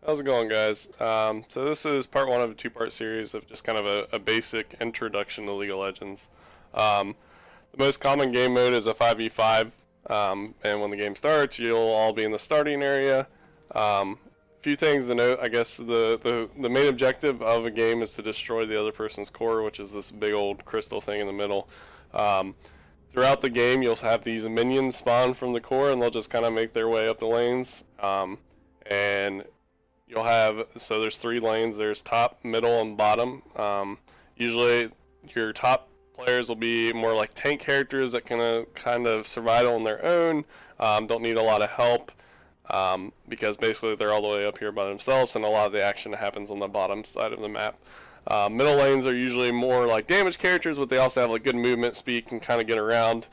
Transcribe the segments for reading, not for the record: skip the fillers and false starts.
How's it going, guys? So this is part one of a two-part series of just kind of a basic introduction to League of Legends. Um, the most common game mode is a 5v5, and when the game starts, you'll all be in the starting area. Few things to note, I guess the main objective of a game is to destroy the other person's core, which is this big old crystal thing in the middle. Um, Throughout the game, you'll have these minions spawn from the core, and they'll just kind of make their way up the lanes. And you'll have, so there's three lanes, there's top, middle, and bottom. Usually your top players will be more like tank characters that can kind of survive on their own, don't need a lot of help, because basically they're all the way up here by themselves, and a lot of the action happens on the bottom side of the map. Middle lanes are usually more like damage characters, but they also have like good movement speed, can kind of get around.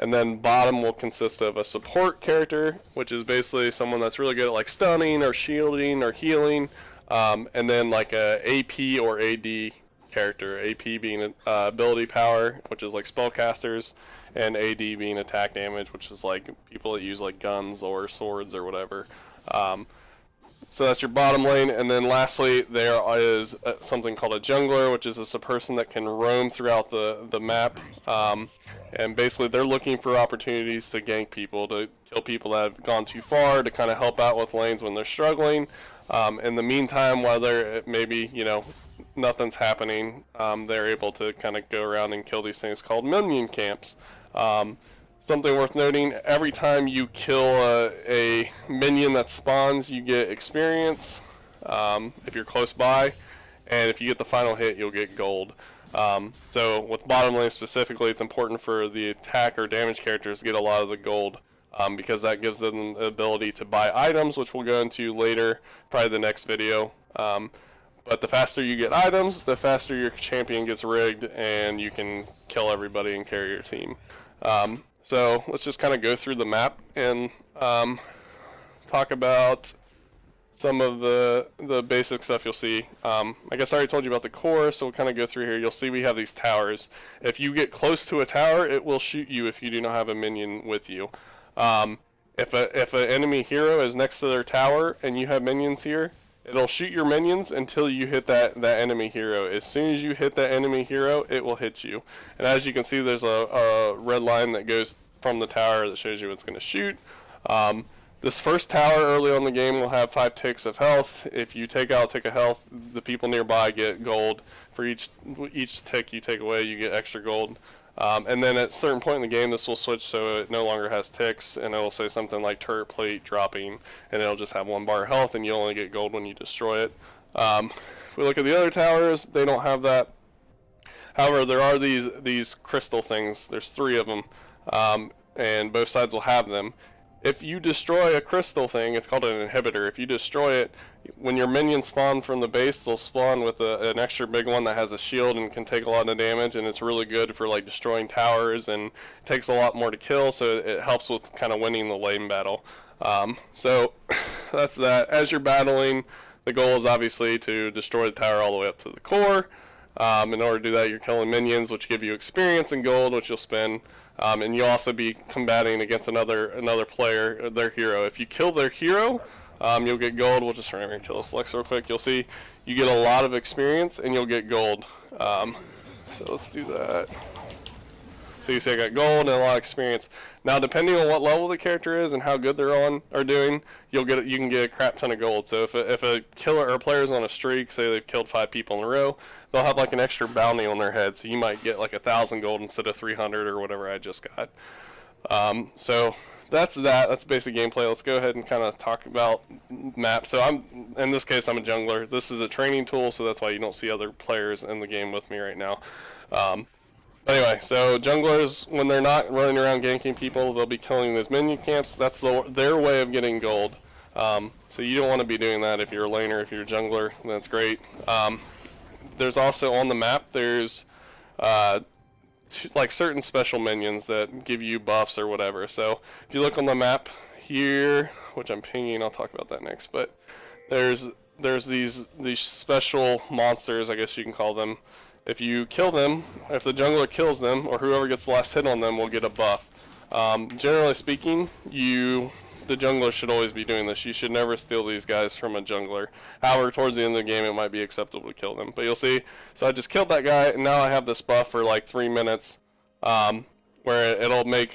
And then bottom will consist of a support character, which is basically someone that's really good at like stunning or shielding or healing. And then like a AP or AD character. AP being ability power, which is like spellcasters, and AD being attack damage, which is like people that use like guns or swords or whatever. So that's your bottom lane, and then lastly there is something called a jungler, which is just a person that can roam throughout the map, and basically they're looking for opportunities to gank people, to kill people that have gone too far, to kind of help out with lanes when they're struggling. In the meantime, while they're maybe, nothing's happening, they're able to kind of go around and kill these things called minion camps. Something worth noting, every time you kill a minion that spawns, you get experience, if you're close by, and if you get the final hit, you'll get gold. So with bottom lane specifically, it's important for the attack or damage characters to get a lot of the gold, because that gives them the ability to buy items, which we'll go into later, probably the next video. But the faster you get items, the faster your champion gets rigged, and you can kill everybody and carry your team. So let's just kind of go through the map and talk about some of the basic stuff you'll see. I guess I already told you about the core, so we'll kind of go through here. You'll see we have these towers. If you get close to a tower, it will shoot you if you do not have a minion with you. If an enemy hero is next to their tower and you have minions here, it'll shoot your minions until you hit that enemy hero. As soon as you hit that enemy hero, it will hit you. And as you can see, there's a red line that goes from the tower that shows you it's going to shoot. This first tower early on in the game will have 5 ticks of health. If you take out a tick of health, the people nearby get gold. For each tick you take away, you get extra gold. And then at a certain point in the game, this will switch so it no longer has ticks, and it will say something like turret plate dropping, and it'll just have 1 bar of health, and you only get gold when you destroy it. If we look at the other towers, they don't have that. However, there are these crystal things. There's 3 of them, and both sides will have them. If you destroy a crystal thing, it's called an inhibitor. If you destroy it, when your minions spawn from the base, they'll spawn with an extra big one that has a shield and can take a lot of damage, and it's really good for like destroying towers, and takes a lot more to kill, so it helps with kind of winning the lane battle. So that's that. As you're battling, the goal is obviously to destroy the tower all the way up to the core. In order to do that, you're killing minions, which give you experience and gold, which you'll spend. And you'll also be combating against another player, their hero. If you kill their hero, you'll get gold. We'll just remember to kill this Lex real quick. You'll see you get a lot of experience and you'll get gold. So let's do that. So you see I got gold and a lot of experience. Now depending on what level the character is and how good they're doing, you can get a crap ton of gold. So if a killer or a player is on a streak, say they've killed 5 people in a row, they'll have like an extra bounty on their head. So you might get like 1,000 gold instead of 300 or whatever I just got. So that's basic gameplay. Let's go ahead and kind of talk about maps. So in this case I'm a jungler. This is a training tool, so that's why you don't see other players in the game with me right now. Anyway, so junglers, when they're not running around ganking people, they'll be killing those minion camps. That's their way of getting gold. So you don't want to be doing that if you're a laner. If you're a jungler, that's great. There's also on the map, there's like certain special minions that give you buffs or whatever. So if you look on the map here, which I'm pinging, I'll talk about that next, but there's these special monsters, I guess you can call them. If you kill them, if the jungler kills them, or whoever gets the last hit on them will get a buff. Generally speaking, you the jungler should always be doing this. You should never steal these guys from a jungler. However, towards the end of the game, it might be acceptable to kill them. But you'll see, so I just killed that guy, and now I have this buff for like 3 minutes, where it'll make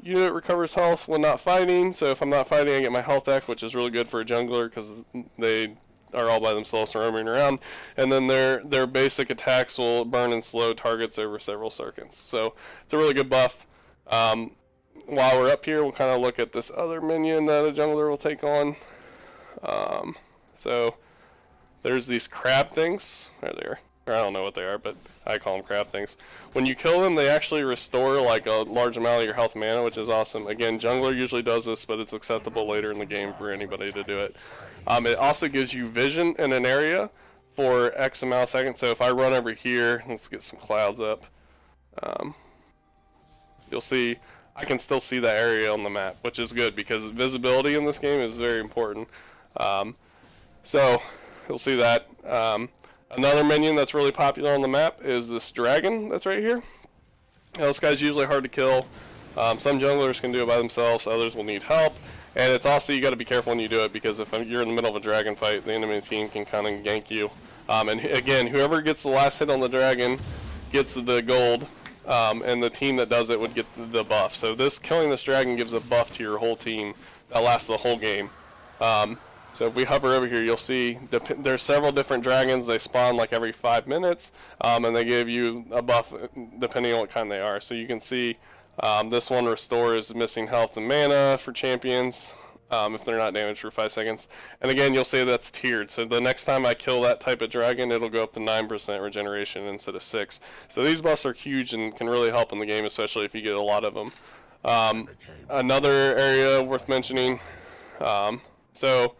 unit recovers health when not fighting. So if I'm not fighting, I get my health back, which is really good for a jungler because they are all by themselves roaming around. And then their basic attacks will burn and slow targets over several seconds. So it's a really good buff. While we're up here, we'll kind of look at this other minion that a jungler will take on. So there's these crab things. There they are. Or I don't know what they are, but I call them crab things. When you kill them, they actually restore like a large amount of your health mana, which is awesome. Again, jungler usually does this, but it's acceptable later in the game for anybody to do it. It also gives you vision in an area for X amount of seconds. So if I run over here, let's get some clouds up. You'll see I can still see that area on the map, which is good because visibility in this game is very important. So you'll see that. Another minion that's really popular on the map is this dragon that's right here. Now, this guy's usually hard to kill. Some junglers can do it by themselves, others will need help. And it's also, you got to be careful when you do it, because if you're in the middle of a dragon fight, the enemy team can kind of gank you. And again, whoever gets the last hit on the dragon gets the gold, and the team that does it would get the buff. So killing this dragon gives a buff to your whole team that lasts the whole game. So if we hover over here, you'll see there's several different dragons. They spawn like every 5 minutes, and they give you a buff depending on what kind they are. So you can see this one restores missing health and mana for champions if they're not damaged for 5 seconds. And again, you'll see that's tiered. So the next time I kill that type of dragon, it'll go up to 9% regeneration instead of 6. So these buffs are huge and can really help in the game, especially if you get a lot of them. Another area worth mentioning, so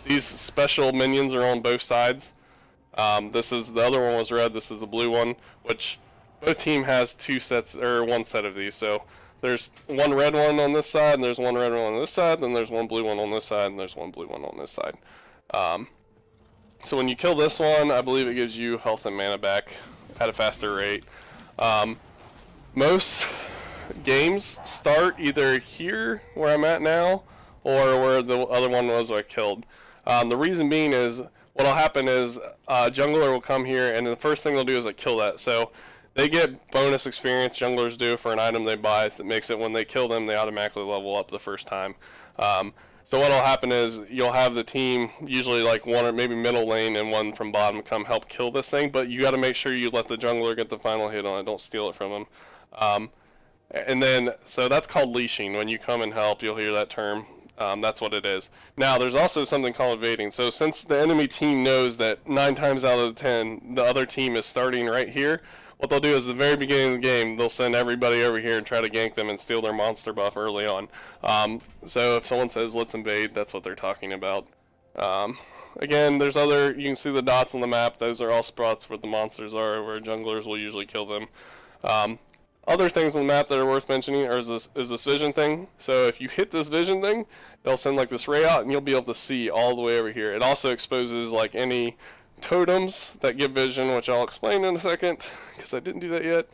these special minions are on both sides. This is the other one was red. This is the blue one, which both team has 2 sets or 1 set of these. So there's one red one on this side, and there's one red one on this side. Then there's one blue one on this side, and there's one blue one on this side. So when you kill this one, I believe it gives you health and mana back at a faster rate. Most games start either here where I'm at now, or where the other one was I killed. The reason being is what'll happen is jungler will come here, and the first thing they'll do is like kill that. So they get bonus experience, junglers do, for an item they buy that makes it when they kill them, they automatically level up the first time. So what'll happen is you'll have the team, usually like one or maybe middle lane and one from bottom, come help kill this thing, but you got to make sure you let the jungler get the final hit on it, don't steal it from them. And then, so that's called leashing. When you come and help, you'll hear that term. That's what it is. Now, there's also something called evading. So since the enemy team knows that 9 times out of 10, the other team is starting right here, what they'll do is at the very beginning of the game, they'll send everybody over here and try to gank them and steal their monster buff early on. So if someone says, let's invade, that's what they're talking about. Again, there's other, you can see the dots on the map. Those are all spots where the monsters are, where junglers will usually kill them. Other things on the map that are worth mentioning is this vision thing. So if you hit this vision thing, they'll send like this ray out, and you'll be able to see all the way over here. It also exposes like any totems that give vision, which I'll explain in a second, because I didn't do that yet.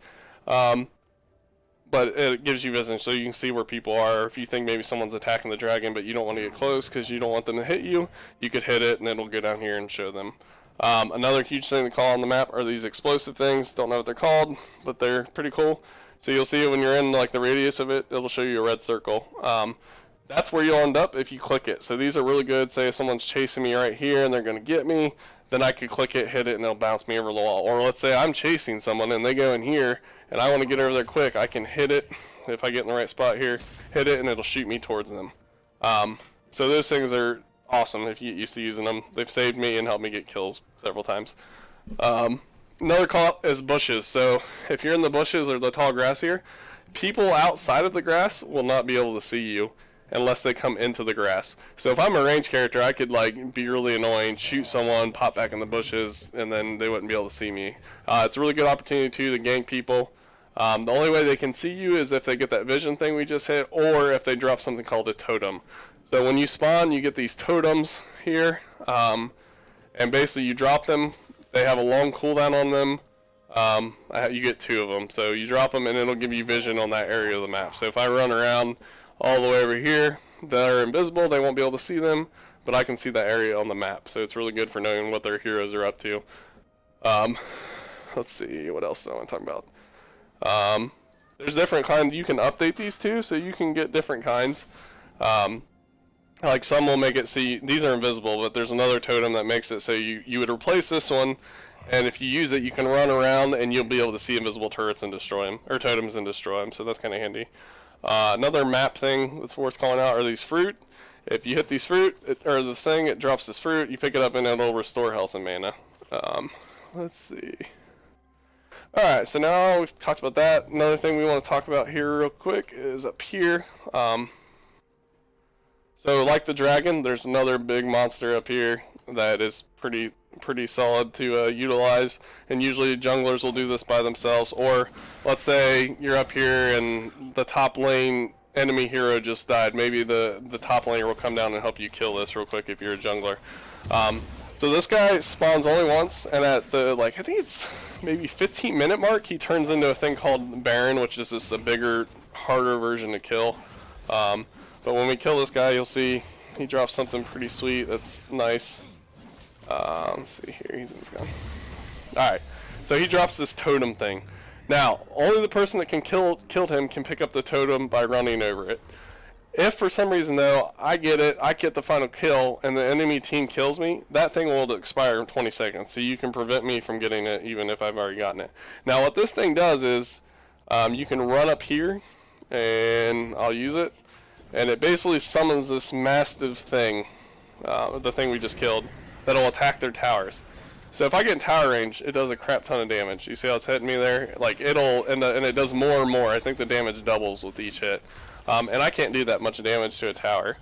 But it gives you vision, so you can see where people are. If you think maybe someone's attacking the dragon, but you don't want to get close because you don't want them to hit you, you could hit it, and it'll go down here and show them. Another huge thing to call on the map are these explosive things. Don't know what they're called, but they're pretty cool. So you'll see it when you're in like the radius of it, it'll show you a red circle. That's where you'll end up if you click it. So these are really good. Say if someone's chasing me right here and they're going to get me, then I could click it, hit it, and it'll bounce me over the wall. Or let's say I'm chasing someone and they go in here and I want to get over there quick. I can hit it if I get in the right spot here, hit it, and it'll shoot me towards them. So those things are awesome if you get used to using them. They've saved me and helped me get kills several times. Another call is bushes. So if you're in the bushes or the tall grass here, people outside of the grass will not be able to see you unless they come into the grass. So if I'm a ranged character, I could like be really annoying, shoot someone, pop back in the bushes, and then they wouldn't be able to see me. It's a really good opportunity too to gank people. The only way they can see you is if they get that vision thing we just hit, or if they drop something called a totem. So when you spawn, you get these totems here, and basically you drop them. They have a long cooldown on them. You get 2 of them. So you drop them and it'll give you vision on that area of the map. So if I run around all the way over here, that are invisible, they won't be able to see them, but I can see that area on the map, so it's really good for knowing what their heroes are up to. Let's see, what else do I want to talk about? There's different kinds. You can update these too, so you can get different kinds. Like some will make it see these are invisible, but there's another totem that makes it so you would replace this one, and if you use it, you can run around and you'll be able to see invisible turrets and destroy them, or totems and destroy them. So that's kind of handy. Another map thing that's worth calling out are these fruit. If you hit these fruit, or the thing, it drops this fruit. You pick it up and it'll restore health and mana. Let's see. Alright, so now we've talked about that. Another thing we want to talk about here real quick is up here. So like the dragon, there's another big monster up here that is pretty solid to utilize, and usually junglers will do this by themselves, or let's say you're up here and the top lane enemy hero just died. Maybe the top laner will come down and help you kill this real quick if you're a jungler. So this guy spawns only once, and at the, like, I think it's maybe 15-minute mark, he turns into a thing called Baron, which is just a bigger, harder version to kill. But when we kill this guy, you'll see he drops something pretty sweet. That's nice. Let's see here, he's in his gun. Alright, so he drops this totem thing. Now, only the person that can killed him can pick up the totem by running over it. If for some reason though, I get the final kill, and the enemy team kills me, that thing will expire in 20 seconds, so you can prevent me from getting it even if I've already gotten it. Now what this thing does is, you can run up here, and I'll use it, and it basically summons this massive thing, the thing we just killed, that'll attack their towers. So if I get in tower range, it does a crap ton of damage. You see how it's hitting me there? Like it'll, and it does more and more. I think the damage doubles with each hit. And I can't do that much damage to a tower.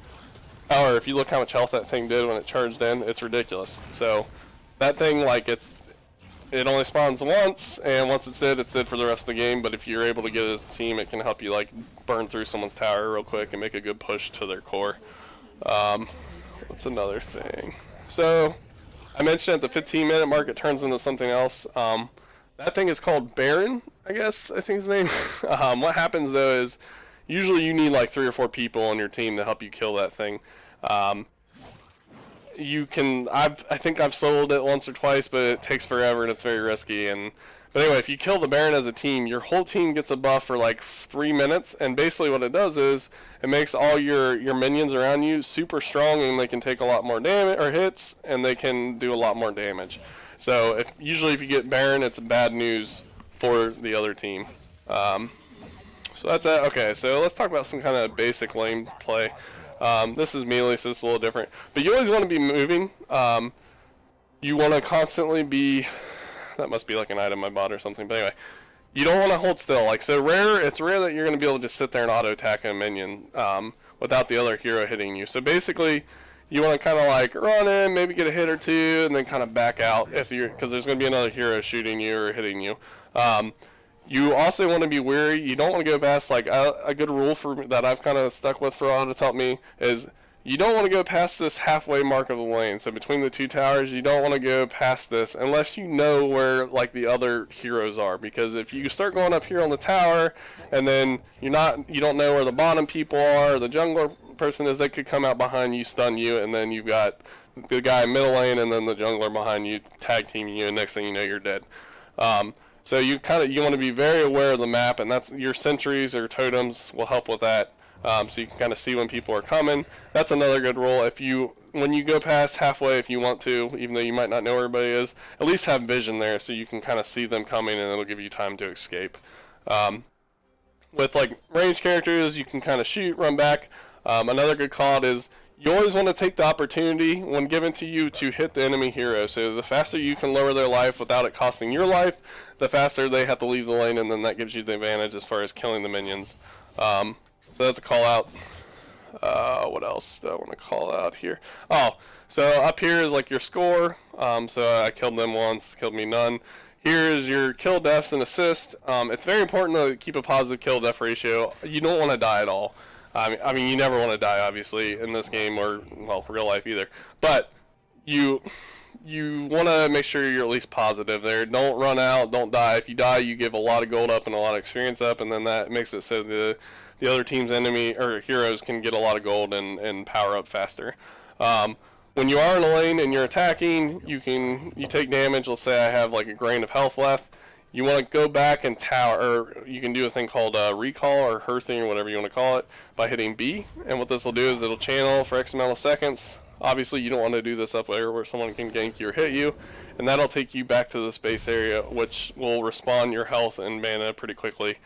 However, if you look how much health that thing did when it charged in, it's ridiculous. So that thing, like it only spawns once, and once it's dead for the rest of the game. But if you're able to get it as a team, it can help you like burn through someone's tower real quick and make a good push to their core. What's another thing? So I mentioned at the 15-minute mark it turns into something else. That thing is called Baron, I guess, I think his name. What happens though is usually you need like 3 or 4 people on your team to help you kill that thing. You can, I think I've sold it once or twice, but it takes forever and it's very risky. But anyway, if you kill the Baron as a team, your whole team gets a buff for like 3 minutes, and basically what it does is it makes all your minions around you super strong, and they can take a lot more damage or hits, and they can do a lot more damage. So usually if you get Baron, it's bad news for the other team. So that's it. Okay, so let's talk about some kind of basic lane play. This is melee, so it's a little different. But you always want to be moving. You want to constantly be... That must be like an item I bought or something. But anyway, you don't want to hold still. Like, so it's rare that you're going to be able to just sit there and auto attack a minion without the other hero hitting you. So basically, you want to kind of like run in, maybe get a hit or two, and then kind of back out because there's going to be another hero shooting you or hitting you. You also want to be wary. You don't want to go past, like, a good rule that I've kind of stuck with for a while that's helped me is you don't want to go past this halfway mark of the lane. So between the 2 towers, you don't want to go past this unless you know where, like, the other heroes are. Because if you start going up here on the tower and then you don't know where the bottom people are, or the jungler person is, they could come out behind you, stun you, and then you've got the guy in middle lane and then the jungler behind you tag teaming you, and next thing you know, you're dead. So you want to be very aware of the map, and that's your sentries or totems will help with that. So you can kind of see when people are coming. That's another good rule. When you go past halfway, if you want to, even though you might not know where everybody is, at least have vision there so you can kind of see them coming, and it'll give you time to escape. With like ranged characters, you can kind of shoot, run back. Another good call out is you always want to take the opportunity when given to you to hit the enemy hero. So the faster you can lower their life without it costing your life, the faster they have to leave the lane, and then that gives you the advantage as far as killing the minions. So that's a call out. What else do I want to call out here? Oh, so up here is like your score. So I killed them once, killed me none. Here is your kill deaths and assists. It's very important to keep a positive kill death ratio. You don't want to die at all. I mean, you never want to die, obviously, in this game or, well, real life either. But you want to make sure you're at least positive there. Don't run out, don't die. If you die, you give a lot of gold up and a lot of experience up, and then that makes it so the other team's enemy or heroes can get a lot of gold and power up faster. When you are in a lane and you're attacking, you take damage. Let's say I have like a grain of health left. You want to go back and tower, or you can do a thing called recall or hearthing or whatever you want to call it by hitting B. And what this will do is it'll channel for X amount of seconds. Obviously, you don't want to do this up there where someone can gank you or hit you, and that'll take you back to this base area, which will respawn your health and mana pretty quickly.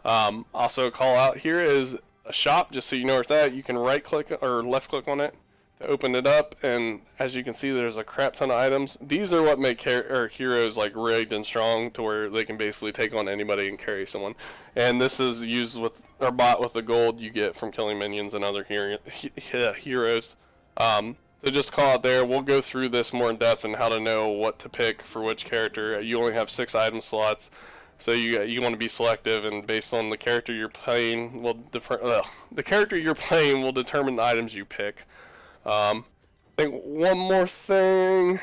Also, call out here is a shop, just so you know where it's at. You can right click or left click on it to open it up, and as you can see, there's a crap ton of items. These are what make heroes like rigged and strong to where they can basically take on anybody and carry someone. And this is used with or bought with the gold you get from killing minions and other heroes. So just call it there. We'll go through this more in depth and how to know what to pick for which character. You only have 6 item slots, so you want to be selective, and based on the character you're playing, the character you're playing will determine the items you pick. I think one more thing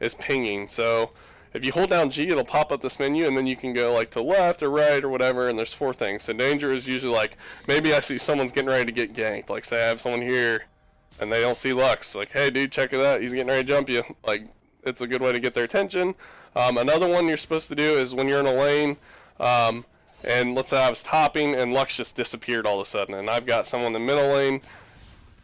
is pinging. So if you hold down G, it'll pop up this menu, and then you can go like to left or right or whatever, and there's 4 things. So danger is usually like, maybe I see someone's getting ready to get ganked. Like say I have someone here, and they don't see Lux. Like, hey dude, check it out, he's getting ready to jump you. Like, it's a good way to get their attention. Another one you're supposed to do is when you're in a lane, and let's say I was topping, and Lux just disappeared all of a sudden, and I've got someone in the middle lane.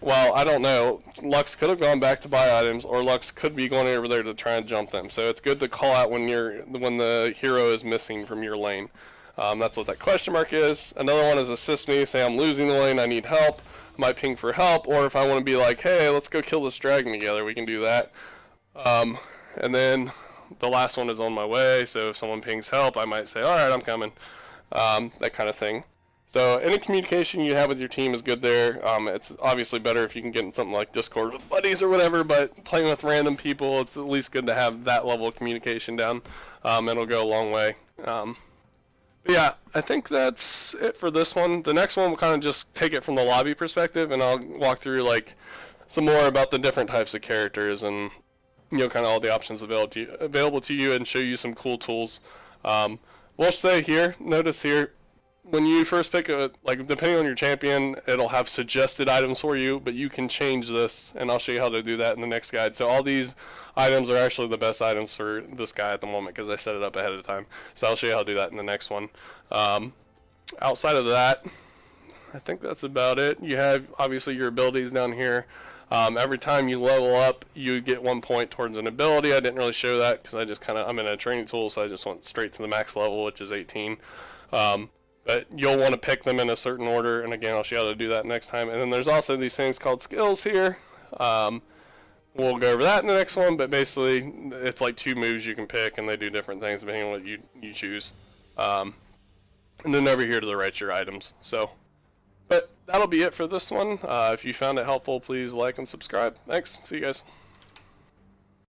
Well, I don't know. Lux could have gone back to buy items, or Lux could be going over there to try and jump them. So it's good to call out when the hero is missing from your lane. That's what that question mark is. Another one is assist me. Say I'm losing the lane, I need help. I might ping for help, or if I want to be like, hey, let's go kill this dragon together, we can do that. And then the last one is on my way. So if someone pings help, I might say, all right, I'm coming. That kind of thing. So any communication you have with your team is good there. It's obviously better if you can get in something like Discord with buddies or whatever, but playing with random people, it's at least good to have that level of communication down. It'll go a long way. But yeah, I think that's it for this one. The next one will kind of just take it from the lobby perspective, and I'll walk through like some more about the different types of characters and kind of all the options available to you and show you some cool tools. We'll say here, notice here, when you first pick depending on your champion, it'll have suggested items for you, but you can change this, and I'll show you how to do that in the next guide. So all these items are actually the best items for this guy at the moment because I set it up ahead of time. So I'll show you how to do that in the next one. Outside of that, I think that's about it. You have obviously your abilities down here. Every time you level up, you get 1 point towards an ability. I didn't really show that because I'm in a training tool, so I just went straight to the max level, which is 18. But you'll want to pick them in a certain order, and again, I'll show you how to do that next time. And then there's also these things called skills here. We'll go over that in the next one, but basically, it's like 2 moves you can pick, and they do different things depending on what you choose. And then over here to the right, your items. But that'll be it for this one. If you found it helpful, please like and subscribe. Thanks. See you guys.